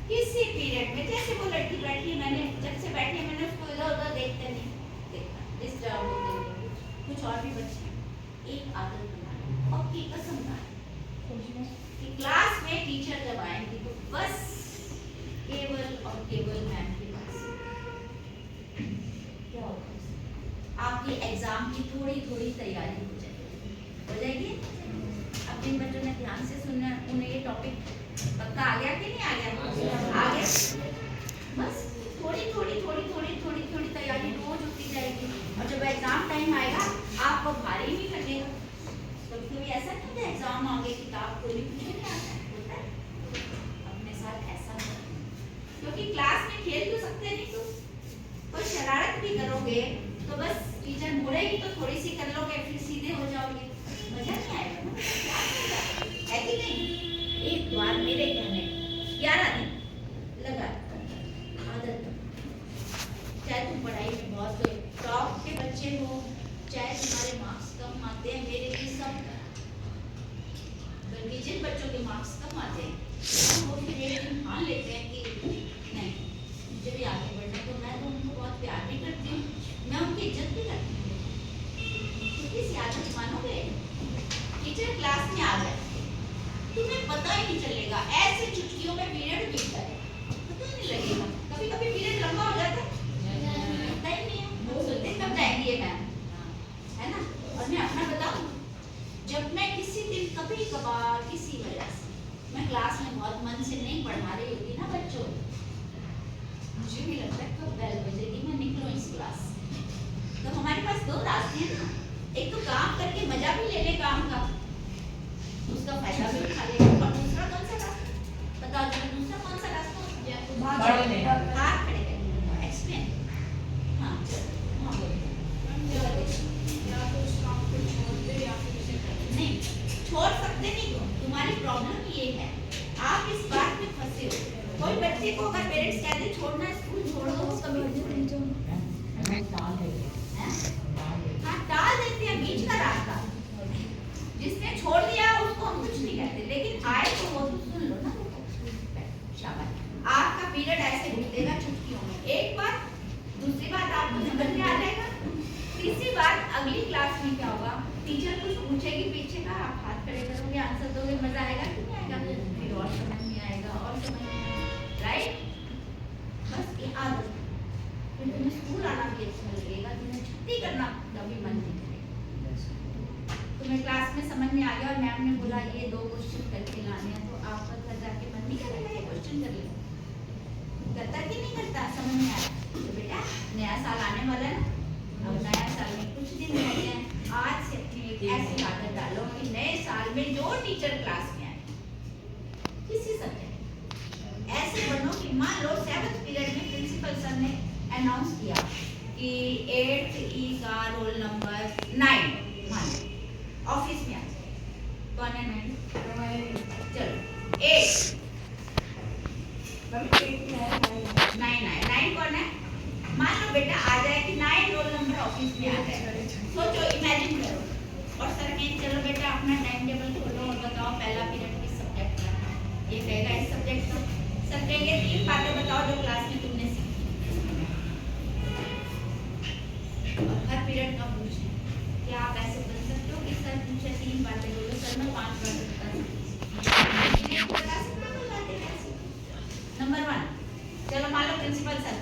किसी पीरियड में जैसे वो लड़की बैठी है, मैंने जब से बैठी है मैंने उसको इधर उधर देखते नहीं देखा, डिस्टर्ब होते हुए। कुछ और भी बच्चे एक आदत बना लो, पक्की कसम खा कि क्लास में टीचर जब आएंगी तो बस केवल और केवल मैम के पास क्या होगा, आपकी एग्जाम की थोड़ी थोड़ी तैयारी हो जाएगी। अब जिन बच्चों ने ध्यान से सुनना, उन्हें ये टॉपिक पक्का आ गया कि नहीं आ गया? आ गया। बस थोड़ी थोड़ी थोड़ी थोड़ी थोड़ी थोड़ी तैयारी रोज होती जाएगी, और जब एग्जाम टाइम आएगा आपको भारी नहीं लगेगा। कभी ऐसा नहीं होता एग्जाम आ गए किताब खोली कुछ नहीं आता होता है, अपने साथ ऐसा नहीं, क्योंकि क्लास में खेल तो सकते नहीं, तो कोई शरारत भी करोगे तो बस टीचर मुड़ेगी तो थोड़ी सी कर लोगे, फिर सीधे हो जाओगे, मजा नहीं आएगा ना, है कि नहीं? एक बार मेरे कहने 11 दिन लगा आदत, चाहे तुम पढ़ाई में बहुत टॉप के बच्चे हो, चाहे तुम्हारे मार्क्स कम आते हैं, मेरे लिए सब, बल्कि जिन बच्चों के मार्क्स कम आते हैं वो फिर एक दिन ठान लेते हैं कि नहीं मुझे भी आगे बढ़ना, तो मैं तो उनको बहुत प्यार भी करती हूँ, मैं उनकी इज्जत भी करती हूँ। क्योंकि इस आदत मानोगे, टीचर क्लास में आ जाए तुम्हें पता ही नहीं चलेगा, ऐसे चुटकियों में पीरियड बीत जाए, पता ही नहीं लगेगा। कभी कभी पीरियड लंबा हो जाता है, पता ही नहीं है, वो सोचते कब जाएंगी ये मैम, है ना? और मैं अपना बताऊं, जब मैं किसी दिन कभी कभार किसी वजह से मैं क्लास में बहुत मन से नहीं पढ़ा रही होती ना बच्चों, मुझे भी लगता है कब बेल बजेगी मैं निकलूं इस क्लास से। तो हमारे पास दो रास्ते हैं ना, एक तो काम करके मजा भी ले ले काम का, उसका फायदा भी उठा ले, और दूसरा कौन सा रास्ता बताओ जरा, दूसरा कौन सा रास्ता होता है? हाथ खड़े करके एक्सप्लेन। हाँ चलो, हाँ बोलो। नहीं छोड़ सकते नहीं, तुम्हारी प्रॉब्लम ये है, आप इस बात में फंसे हो। कोई बच्चे को अगर पेरेंट्स कहते हैं छोड़ना स्कूल छोड़ दो, कभी नहीं छोड़ेंगे, हाँ टाल देते हैं बीच का रास्ता, जिसने छोड़ दिया उसको हम कुछ नहीं कहते, लेकिन आए तो वो तो सुन लो ना, शाबाश। आपका पीरियड ऐसे बीतेगा चुटकियों में, एक बार, दूसरी बात आपको समझ में आ जाएगा, तीसरी बात अगली क्लास में क्या होगा, टीचर कुछ पूछेगी पीछे का, आप हाथ खड़े करोगे, आंसर दोगे, मजा आएगा कि नहीं आएगा? फिर और समझ में आएगा और समझ में आएगा, राइट? बस ये आदत, फिर तुम्हें स्कूल आना भी अच्छा लगेगा, तुम्हें छुट्टी करना कभी मन नहीं करेगा। तुम्हें क्लास में समझ में आ गया और मैम ने बोला ये 2 क्वेश्चन करके लाने हैं, तो आपका घर जाके मन नहीं करेगा ये क्वेश्चन कर ले, करता कि नहीं करता? समझ में आया तो बेटा नया साल आने वाला है ना, अब नया साल में कुछ दिन रह गए हैं, आज से अपनी एक ऐसी आदत डालो कि नए साल में जो टीचर क्लास में आए किसी सब्जेक्ट ऐसे बनो कि मान लो 7th पीरियड में प्रिंसिपल सर ने अनाउंस किया कि 8th ई का रोल नंबर 9 मान ऑफिस में आ जाए, कौन है 9? चलो 8 9 कौन है? मान लो बेटा आ जाए कि 9 रोल नंबर ऑफिस में आ जाए, सोचो इमेजिन करो, और सर कहें चलो बेटा अपना टाइम टेबल खोलो और बताओ पहला पीरियड किस सब्जेक्ट का है, ये कहेगा इस सब्जेक्ट का, सर कहेंगे 3 बातें बताओ जो क्लास में तुमने सीखी, और हर पीरियड का पूछें क्या आप ऐसे बन सकते हो कि सर पूछे 3 बातें बोलो, सर मैं 5 बातें बता सकती हूँ। नंबर 1, चलो मान लो प्रिंसिपल सर